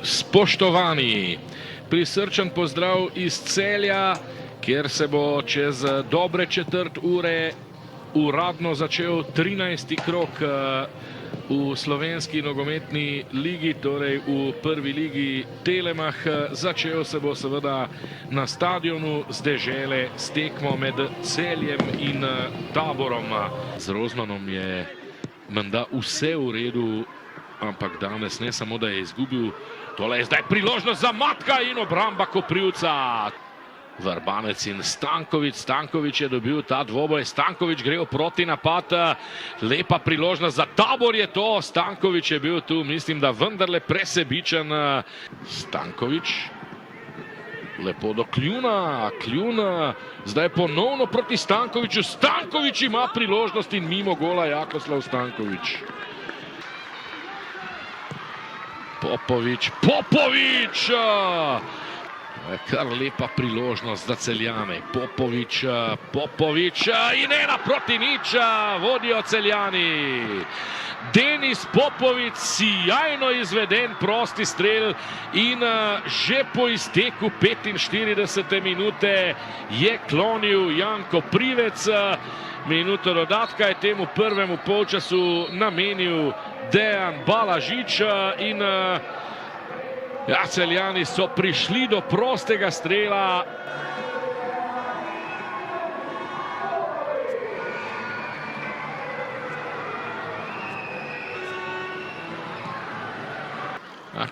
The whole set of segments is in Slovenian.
Spoštovani, prisrčen pozdrav iz Celja, kjer se bo čez dobre četrt ure uradno začel 13. krog v slovenski nogometni ligi, torej v prvi ligi Telemach. Začel se bo seveda na stadionu z Dežele s tekmo med Celjem in Taborom. Z Rozmanom je menda vse v redu, ampak danes ne samo, da je izgubil. Tole je zdaj priložnost za Matka in obramba Koprivca. Vrbanec in Stanković. Stanković je dobil ta dvoboj. Stanković gre v proti napad. Lepa priložnost za Tabor je to. Stanković je bil tu, mislim, da vendarle presebičen. Stanković. Lepo do Kljuna. Kljun zdaj ponovno proti Stankoviću. Stanković ima priložnost in mimo gola Jakoslav Stanković. Popović. Kar lepa priložnost za Celjane. Popović in 1-0 vodijo Celjani. Denis Popović, sjajno izveden prosti strel in že po izteku 45. minute je klonil Jan Koprivec. Minuto dodatka je temu prvemu polčasu namenil Dejan Balažič in Celjani so prišli do prostega strela.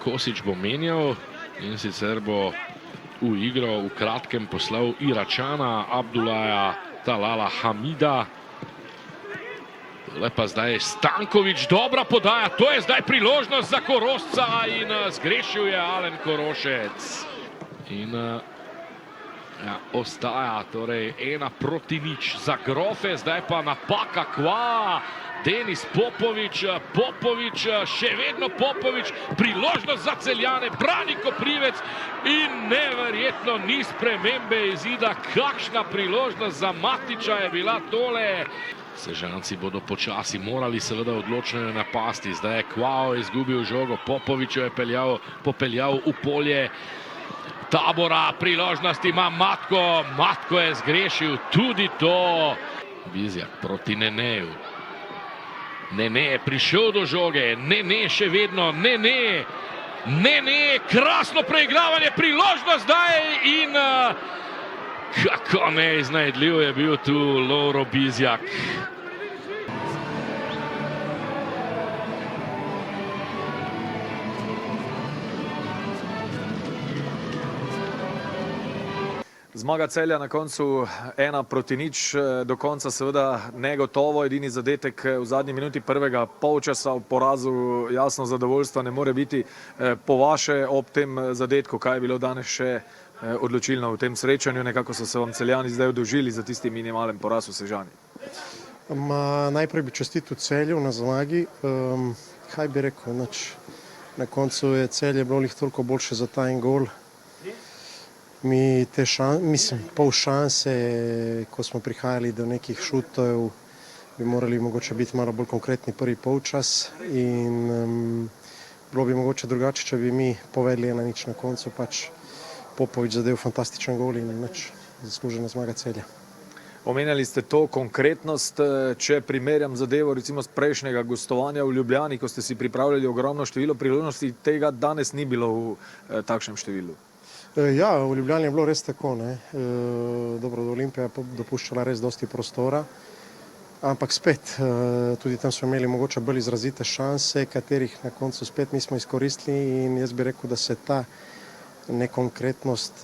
Kosić bo menjal in sicer bo v igro v kratkem poslal Iračana, Abdullaja Talala Hamida. Lepa zdaj Stanković, dobra podaja, to je zdaj priložnost za Korošca in zgrešil je Alen Korošec. In ostaja torej 1-0 za Grofe, zdaj pa napaka Kva. Denis Popović, še vedno Popović, priložnost za Celjane, brani Koprivec in neverjetno ni spremembe izida. Kakšna priložnost za Matiča je bila tole. Sežanci bodo počasi morali seveda odločno napasti. Zdaj je Kvao izgubil žogo, Popović jo je popeljal v polje Tabora. Priložnost ima Matko, Matko je zgrešil tudi to. Bizjak proti Neneju. Nene je prišel do žoge, Nene še vedno, Nene, krasno preigravanje, priložnost zdaj in kako neiznajdljiv je bil tu Lovro Bizjak. Zmaga Celja na koncu 1-0, do konca seveda negotovo, edini zadetek v zadnji minuti prvega polčasa. V porazu jasno zadovoljstva ne more biti. Po vaše ob tem zadetku, kaj je bilo danes še odločilno v tem srečanju? Nekako so se vam Celjani zdaj oddolžili za tisti minimalen poraz v Sežani. Najprej bi čestitil Celju na zmagi. Kaj bi rekel, na koncu je Celje bilo toliko boljše za ta en gol. Mi pol šanse, ko smo prihajali do nekih šutov, bi morali mogoče biti malo bolj konkretni prvi polčas in bilo bi mogoče drugače, če bi mi povedali 1-0 na koncu, pač Popović zadev fantastičen gol in zaslužena zmaga Celja. Omenjali ste to konkretnost, če primerjam zadevo recimo z prejšnjega gostovanja v Ljubljani, ko ste si pripravljali ogromno število priložnosti, tega danes ni bilo v takšnem številu. Ja, v Ljubljani je bilo res tako. Dobro, Olimpija je dopuščala res dosti prostora, ampak spet, tudi tam smo imeli mogoče bolj izrazite šanse, katerih na koncu spet nismo izkoristili in jaz bi rekel, da se ta nekonkretnost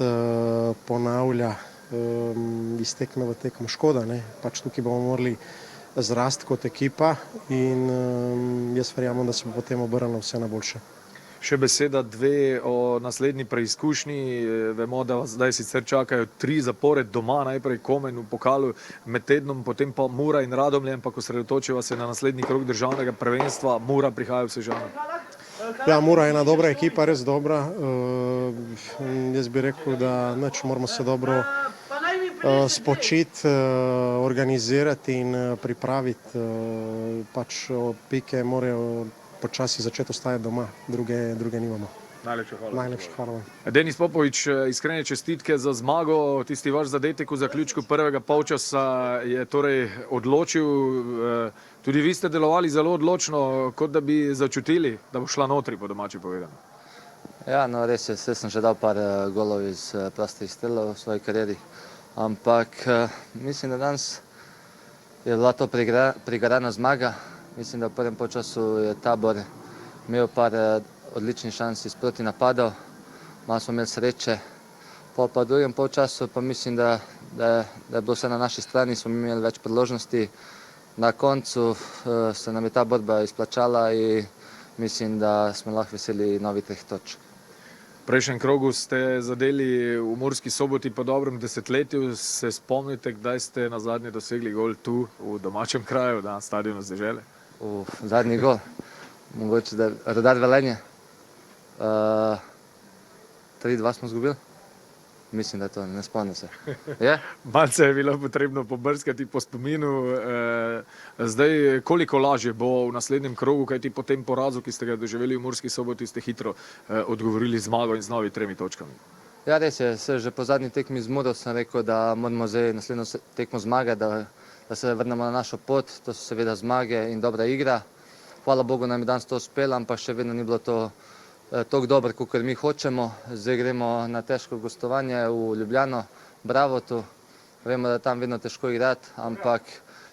ponavlja iz tekme v tekmo. Škoda, pač tukaj bomo morali zrasti kot ekipa in jaz verjamem, da se bo potem obrnilo vse na boljše. Še beseda dve o naslednji preizkušnji. Vemo, da vas zdaj sicer čakajo 3 zapored doma, najprej Komen v pokalu med tednom, potem pa Mura in Radomlje, ampak osredotočiva se na naslednji krog državnega prvenstva. Mura prihaja v Sežano. Ja, Mura je ena dobra ekipa, res dobra. Jaz bi rekel, da moramo se dobro spočiti, organizirati in pripraviti. Pač pike morajo počasi začeti ostajati doma, druge nimamo. Najlepša hvala. Najlepša hvala. Denis Popovič, iskrene čestitke za zmago. Tisti vaš zadetek v zaključku prvega polčasa je torej odločil. Tudi vi ste delovali zelo odločno, kot da bi začutili, da bo šla notri, po domači povedano. Ja, no res je, sem že dal par golov iz prostih strelov v svoji karieri, ampak mislim, da danes je bila to prigarana zmaga. Mislim, da v prvem polčasu je Tabor imel par odličnih šans iz proti napadov, malo smo imeli sreče. Pa v drugem polčasu pa mislim, da je bilo vse na naši strani, smo imeli več priložnosti. Na koncu se nam je ta borba izplačala in mislim, da smo lahko veseli novih 3 točk. V prejšnjem krogu ste zadeli v Murski Soboti po dobrem desetletju. Se spomnite, kdaj ste na zadnje dosegli gol tu v domačem kraju, na stadionu z Dežele? Zadnji gol, mogoče da Rudar Velenje. 3-2 smo izgubili. Mislim, da je to, ne spomnim se. Je? Malce je bilo potrebno pobrskati po spominu. Zdaj, koliko lažje bo v naslednjem krogu, kajti po tem porazu, ki ste ga doživeli v Murski Soboti, ste hitro odgovorili zmago in z novimi 3 točkami. Ja, res je. Že po zadnji tekmi z Muro sem rekel, da moramo zdaj naslednjo tekmo zmagati, da se vrnemo na našo pot. To so seveda zmage in dobra igra. Hvala Bogu nam je danes to uspelo, ampak še vedno ni bilo to tako dobro, kot mi hočemo. Zdaj gremo na težko gostovanje v Ljubljano, Bravotu. Vemo, da tam vedno težko igrati, ampak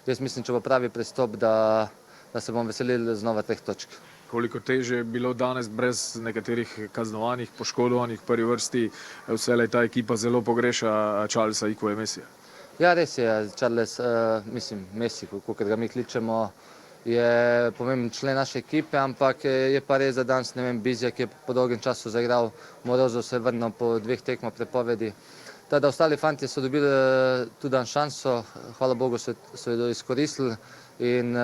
jaz mislim, če bo pravi pristop, da se bomo veselili znova 3 točk. Koliko teže je bilo danes brez nekaterih kaznovanih, poškodovanih v prvi vrsti, vselej ta ekipa zelo pogreša Charlesa Ikoja Messija. Ja, res je, Charles, mislim, Messi, kot ga mi kličemo, je pomemben člen naše ekipe, ampak je pa res, da danes, ne vem, Bizjak je po dolgem času zaigral, Morozov se je vrnil po 2 tekmah prepovedi. Da ostali fantje so dobili tudi dan šanso, hvala Bogu so jo izkoristili in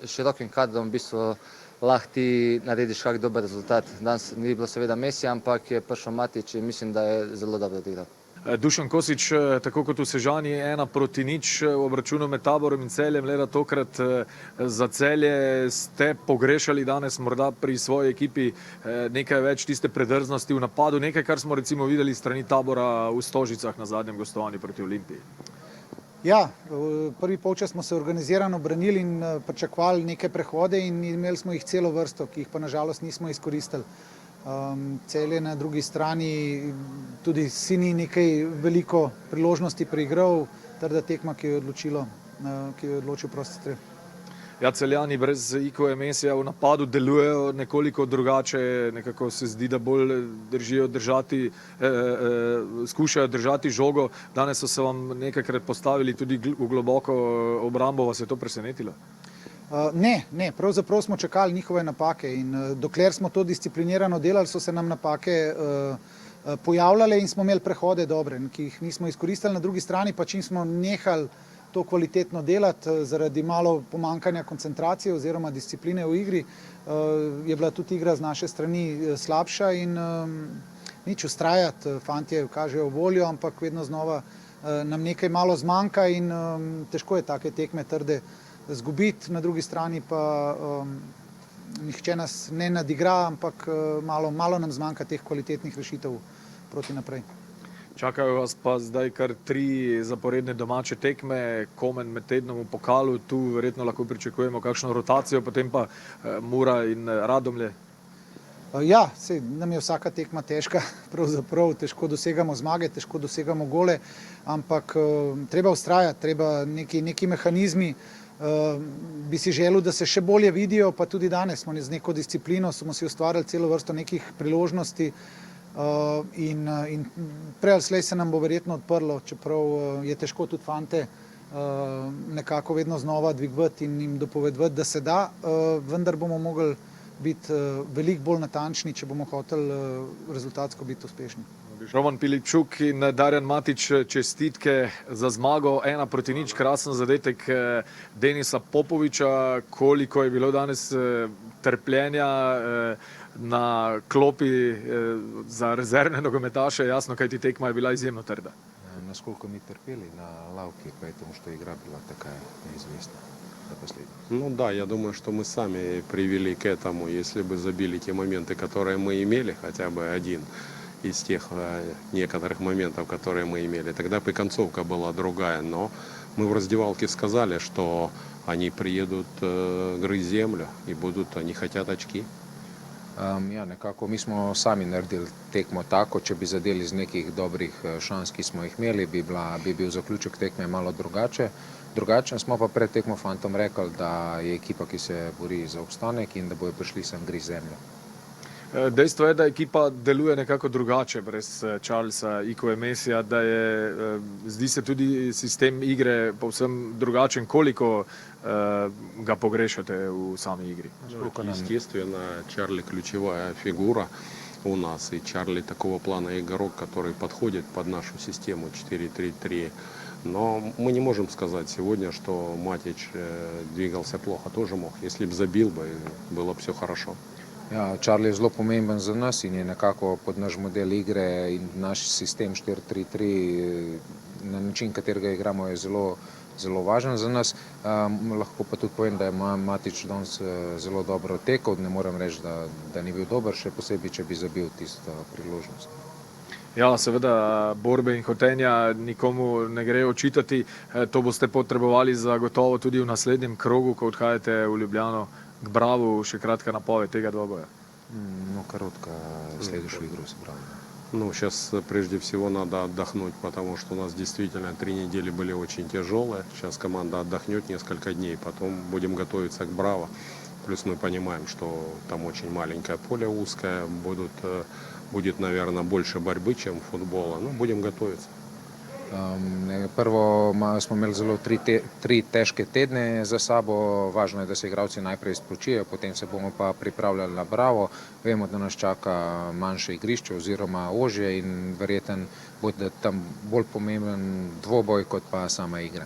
širokim kadrom v bistvu lahko ti narediš kak dober rezultat. Danes ni bilo seveda Messi, ampak je prišel Matić in mislim, da je zelo dobro odigral. Dušan Kosič, tako kot v Sežani, 1-0 v obračunu med Taborom in Celjem, le da tokrat za Celje ste pogrešali danes morda pri svoji ekipi nekaj več tiste predrznosti v napadu, nekaj, kar smo recimo videli strani Tabora v Stožicah na zadnjem gostovanju proti Olimpiji. Ja, v prvi polčas smo se organizirano branili in pričakovali neke prehode in imeli smo jih celo vrsto, ki jih pa nažalost nismo izkoristili. Celje na drugi strani tudi si ni nekaj veliko priložnosti preigral, trda tekma, ki je odločil prosti strel. Ja, Celjani brez Ikoja Messija v napadu delujejo nekoliko drugače, nekako se zdi, da bolj skušajo držati žogo. Danes so se vam nekajkrat postavili tudi v globoko obrambo, vas je to presenetilo? Ne, pravzaprav smo čakali njihove napake in dokler smo to disciplinirano delali, so se nam napake pojavljale in smo imeli prehode dobre, ki jih nismo izkoristili. Na drugi strani pa čim smo nehali to kvalitetno delati zaradi malo pomankanja koncentracije oziroma discipline v igri, je bila tudi igra z naše strani slabša in nič ustrajati, fantje kažejo voljo, ampak vedno znova nam nekaj malo zmanjka in težko je take tekme trde zgubiti, na drugi strani pa nihče nas ne nadigra, ampak malo nam zmanjka teh kvalitetnih rešitev proti naprej. Čakajo vas pa zdaj kar 3 zaporedne domače tekme, Komen med tednom v pokalu, tu verjetno lahko pričakujemo kakšno rotacijo, potem pa Mura in Radomlje. Ja, nam je vsaka tekma težka, pravzaprav težko dosegamo zmage, težko dosegamo gole, ampak treba vztrajati, treba neki mehanizmi, bi si želel, da se še bolje vidijo, pa tudi danes smo z neko disciplino, smo si ustvarjali celo vrsto nekih priložnosti in prej ali slej se nam bo verjetno odprlo, čeprav je težko tudi fante nekako vedno znova dvigovati in jim dopovedovati, da se da, vendar bomo mogli biti veliko bolj natančni, če bomo hoteli rezultatsko biti uspešni. Roman Pilipčuk in Darjan Matić, čestitke za zmago, 1-0, krasen zadetek Denisa Popoviča. Koliko je bilo danes trpljenja na klopi za rezervne nogometaše, jasno, kajti tekma je bila izjemno trda. Насколько мы терпели на лавке, поэтому что игра была такая неизвестная. до последнего. Ну да, я думаю, что мы сами привели к этому, если бы забили те моменты, которые мы имели, хотя бы один из тех некоторых моментов, которые мы имели, тогда бы и концовка была другая. Но мы в раздевалке сказали, что они приедут грызть землю и они хотят очки. Ja, nekako mi smo sami naredili tekmo tako, če bi zadeli z nekih dobrih šans, ki smo jih imeli, bi bil zaključek tekme malo drugačen. Smo pa pred tekmo fantom rekli, da je ekipa, ki se bori za obstanek in da bojo prišli sem grizti zemljo. Dejstvo je, da ekipa deluje nekako drugače brez Charlesa Ikove Mesija, da je, zdi se tudi sistem igre povsem drugačen. Koliko ga pogrešate v sami igri? Естественно, Чарли ключевая фигура у нас, и Чарли такого плана игрок, который подходит под нашу систему 4-3-3. Но мы не можем сказать сегодня, что Матич двигался плохо, тоже мог. Если бы забил бы, было бы все хорошо. Ja, Charlie je zelo pomemben za nas in je nekako pod naš model igre in naš sistem 4-3-3 na način, katerega igramo, je zelo važen za nas. Lahko pa tudi povem, da je Matić danes zelo dobro tekel, ne morem reči, da ni bil dober, še posebej, če bi zabil tisto priložnost. Ja, seveda, borbe in hotenja nikomu ne gre očitati. To boste potrebovali zagotovo tudi v naslednjem krogu, ko odhajate v Ljubljano k Bravu. Še kratka napoved tega dvoboja. No, коротко следующую игру сыграли. Ну, сейчас прежде всего надо отдохнуть, потому что у нас действительно 3 недели были очень тяжелые. Сейчас команда отдохнет несколько дней, потом будем готовиться к Браво. Плюс мы понимаем, что там очень маленькое поле, узкое, будет, наверное, больше борьбы, чем футбола. Ну, будем готовиться. Prvo smo imeli zelo tri težke tedne za sabo, važno je, da se igralci najprej spočijo, potem se bomo pa pripravljali na Bravo. Vemo, da nas čaka manjše igrišče oziroma ožje in verjeten bo tam bolj pomemben dvoboj kot pa sama igra.